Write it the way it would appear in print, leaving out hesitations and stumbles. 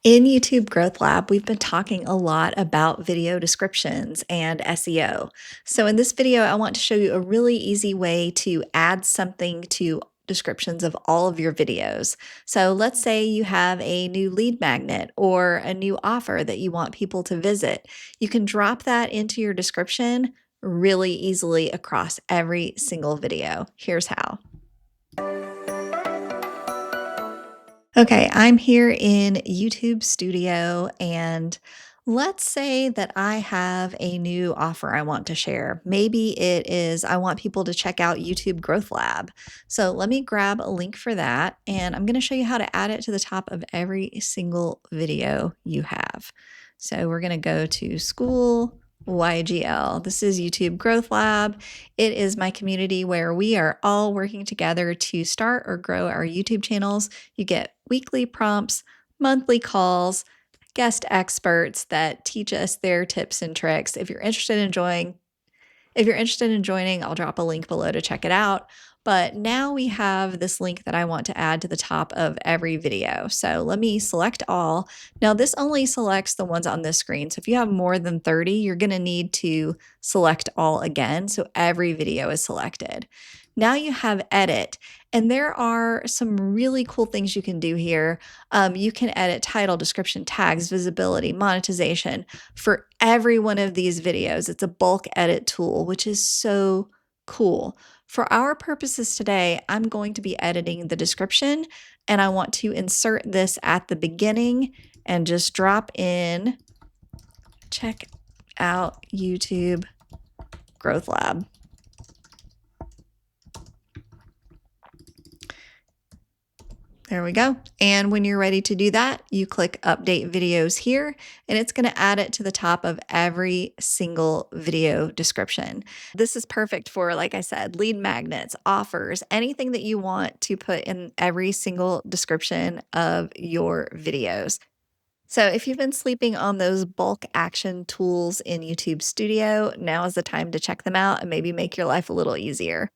In YouTube Growth Lab, we've been talking a lot about video descriptions and SEO. So, in this video, I want to show you a really easy way to add something to descriptions of all of your videos. So, let's say you have a new lead magnet or a new offer that you want people to visit. You can drop that into your description really easily across every single video. Here's how. Okay, I'm here in YouTube Studio, and let's say that I have a new offer I want to share. Maybe it is I want people to check out YouTube Growth Lab. So let me grab a link for that, and I'm going to show you how to add it to the top of every single video you have. So we're going to go to School YGL. This is YouTube Growth Lab. It is my community where we are all working together to start or grow our YouTube channels. You get weekly prompts, monthly calls, guest experts that teach us their tips and tricks. If you're interested in joining, I'll drop a link below to check it out. But now we have this link that I want to add to the top of every video. So let me select all. Now this only selects the ones on this screen. So if you have more than 30, you're going to need to select all again. So every video is selected. Now you have edit, and there are some really cool things you can do here. You can edit title, description, tags, visibility, monetization for every one of these videos. It's a bulk edit tool, which is so cool. For our purposes today, I'm going to be editing the description, and I want to insert this at the beginning and just drop in, check out YouTube Growth Lab. There we go. And when you're ready to do that, you click Update Videos here, and it's going to add it to the top of every single video description. This is perfect for, like I said, lead magnets, offers, anything that you want to put in every single description of your videos. So if you've been sleeping on those bulk action tools in YouTube Studio, now is the time to check them out and maybe make your life a little easier.